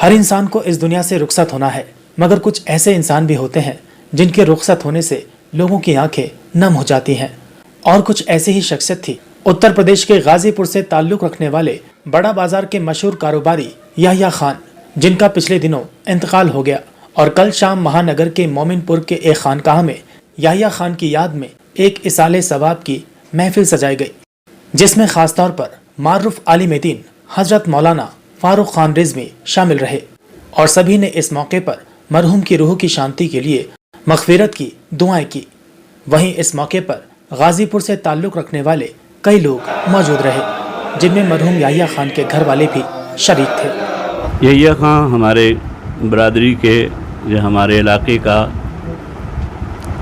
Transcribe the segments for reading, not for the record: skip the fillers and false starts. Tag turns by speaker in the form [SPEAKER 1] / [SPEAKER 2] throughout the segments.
[SPEAKER 1] ہر انسان کو اس دنیا سے رخصت ہونا ہے، مگر کچھ ایسے انسان بھی ہوتے ہیں جن کے رخصت ہونے سے لوگوں کی آنکھیں نم ہو جاتی ہیں۔ اور کچھ ایسی ہی شخصیت تھی اتر پردیش کے غازی پور سے تعلق رکھنے والے بڑا بازار کے مشہور کاروباری یحییٰ خان، جن کا پچھلے دنوں انتقال ہو گیا۔ اور کل شام مہانگر کے مومن پور کے ایک خانقاہ میں یحییٰ خان کی یاد میں ایک اصالِ ثواب کی محفل سجائی گئی، جس میں خاص طور پر معروف عالم دین حضرت مولانا فاروق خان رضوی شامل رہے، اور سبھی نے اس موقع پر مرحوم کی روح کی شانتی کے لیے مغفرت کی دعائیں کی۔ وہیں اس موقع پر غازی پور سے تعلق رکھنے والے کئی لوگ موجود رہے، جن میں مرحوم یحییٰ خان کے گھر والے بھی شریک تھے۔
[SPEAKER 2] یحییٰ خان ہمارے برادری کے یا ہمارے علاقے کا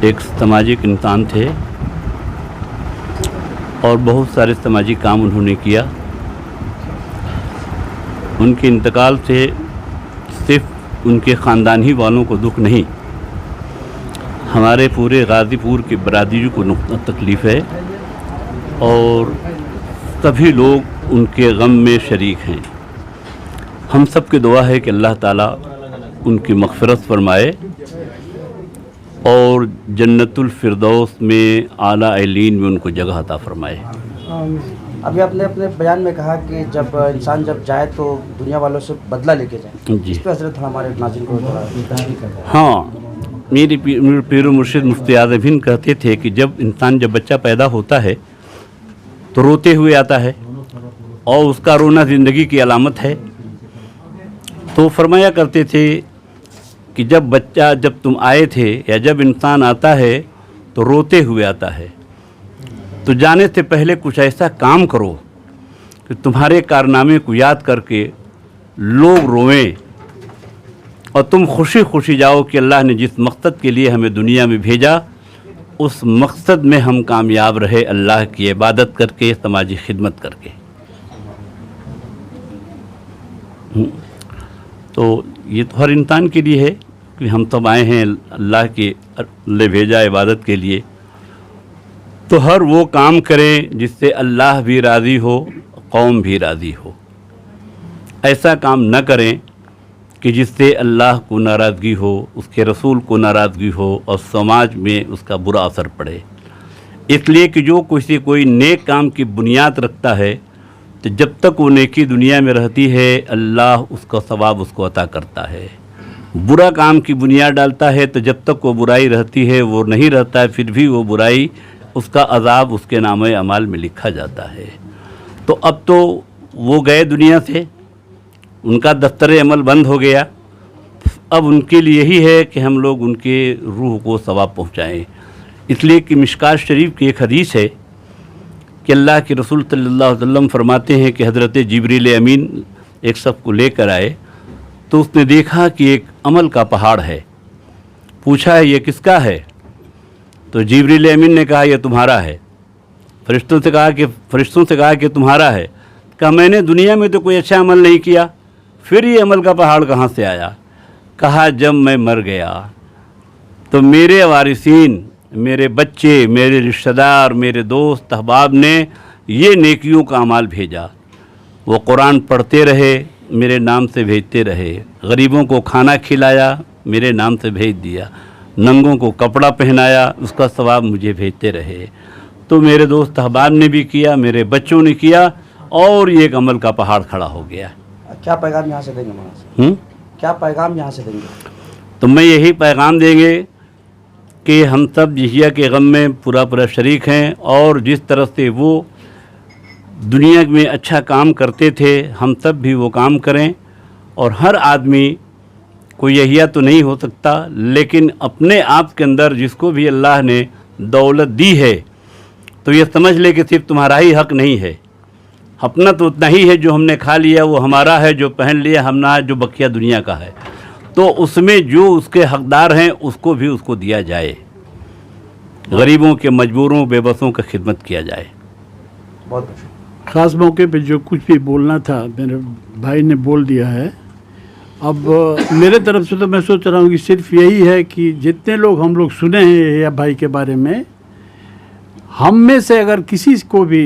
[SPEAKER 2] ایک سماجی انسان تھے، اور بہت سارے سماجی کام انہوں نے کیا۔ ان کے انتقال سے صرف ان کے خاندانی والوں کو دکھ نہیں، ہمارے پورے غازی پور کی برادری کو تکلیف ہے، اور سبھی لوگ ان کے غم میں شریک ہیں۔ ہم سب کی دعا ہے کہ اللہ تعالیٰ ان کی مغفرت فرمائے اور جنت الفردوس میں اعلیٰ علیین میں ان کو جگہ عطا فرمائے۔
[SPEAKER 3] ابھی آپ نے اپنے بیان میں کہا کہ جب انسان جب جائے تو دنیا والوں سے بدلہ لے کے جائے،
[SPEAKER 2] جی
[SPEAKER 3] اس پہ حضرت ہمارے ناظرین کو تشریح کریں۔
[SPEAKER 2] ہاں، میرے پیر و مرشد مفتی اعظم ہند کہتے تھے کہ جب بچہ پیدا ہوتا ہے تو روتے ہوئے آتا ہے، اور اس کا رونا زندگی کی علامت ہے۔ تو فرمایا کرتے تھے کہ جب تم آئے تھے یا جب انسان آتا ہے تو روتے ہوئے آتا ہے، تو جانے سے پہلے کچھ ایسا کام کرو کہ تمہارے کارنامے کو یاد کر کے لوگ روئیں، اور تم خوشی خوشی جاؤ کہ اللہ نے جس مقصد کے لیے ہمیں دنیا میں بھیجا اس مقصد میں ہم کامیاب رہے، اللہ کی عبادت کر کے، سماجی خدمت کر کے۔ تو یہ تو ہر انسان کے لیے ہے کہ ہم سب آئے ہیں اللہ کے لے بھیجا عبادت کے لیے، تو ہر وہ کام کریں جس سے اللہ بھی راضی ہو، قوم بھی راضی ہو۔ ایسا کام نہ کریں کہ جس سے اللہ کو ناراضگی ہو، اس کے رسول کو ناراضگی ہو، اور سماج میں اس کا برا اثر پڑے۔ اس لیے کہ جو کوئی نیک کام کی بنیاد رکھتا ہے تو جب تک وہ نیکی دنیا میں رہتی ہے اللہ اس کا ثواب اس کو عطا کرتا ہے۔ برا کام کی بنیاد ڈالتا ہے تو جب تک وہ برائی رہتی ہے، وہ نہیں رہتا ہے، پھر بھی وہ برائی، اس کا عذاب اس کے نامہ اعمال میں لکھا جاتا ہے۔ تو اب تو وہ گئے دنیا سے، ان کا دفتر عمل بند ہو گیا، اب ان کے لیے یہی ہے کہ ہم لوگ ان کے روح کو ثواب پہنچائیں۔ اس لیے کہ مشکات شریف کی ایک حدیث ہے کہ اللہ کے رسول صلی اللہ علیہ وسلم فرماتے ہیں کہ حضرت جبریل امین ایک شخص کو لے کر آئے، تو اس نے دیکھا کہ ایک عمل کا پہاڑ ہے۔ پوچھا یہ کس کا ہے؟ تو جبریل امین نے کہا یہ تمہارا ہے۔ فرشتوں سے کہا کہ تمہارا ہے۔ کہا میں نے دنیا میں تو کوئی اچھا عمل نہیں کیا، پھر یہ عمل کا پہاڑ کہاں سے آیا؟ کہا جب میں مر گیا تو میرے وارثین، میرے بچے، میرے رشتہ دار، میرے دوست احباب نے یہ نیکیوں کا اعمال بھیجا۔ وہ قرآن پڑھتے رہے، میرے نام سے بھیجتے رہے، غریبوں کو کھانا کھلایا، میرے نام سے بھیج دیا، ننگوں کو کپڑا پہنایا، اس کا ثواب مجھے بھیجتے رہے۔ تو میرے دوست احباب نے بھی کیا، میرے بچوں نے کیا، اور یہ ایک عمل کا پہاڑ کھڑا ہو گیا۔
[SPEAKER 3] کیا پیغام یہاں سے دیں گے مولانا؟ کیا پیغام یہاں سے دیں گے؟
[SPEAKER 2] تو میں یہی پیغام دیں گے کہ ہم سب یحییٰ کے غم میں پورا شریک ہیں، اور جس طرح سے وہ دنیا میں اچھا کام کرتے تھے ہم سب بھی وہ کام کریں۔ اور ہر آدمی کوئی یحییٰ تو نہیں ہو سکتا، لیکن اپنے آپ کے اندر جس کو بھی اللہ نے دولت دی ہے تو یہ سمجھ لے کہ صرف تمہارا ہی حق نہیں ہے، اپنا تو اتنا ہی ہے، جو ہم نے کھا لیا وہ ہمارا ہے، جو پہن لیا ہم نہ، جو بقیہ دنیا کا ہے، تو اس میں جو اس کے حقدار ہیں اس کو بھی اس کو دیا جائے، غریبوں کے، مجبوروں، بے بسوں کی خدمت کیا جائے۔
[SPEAKER 3] بہت شکریہ۔
[SPEAKER 4] خاص موقع پہ جو کچھ بھی بولنا تھا میرے بھائی نے بول دیا ہے۔ اب میرے طرف سے تو میں سوچ رہا ہوں کہ صرف یہی ہے کہ جتنے لوگ ہم لوگ سنے ہیں یا بھائی کے بارے میں، ہم میں سے اگر کسی کو بھی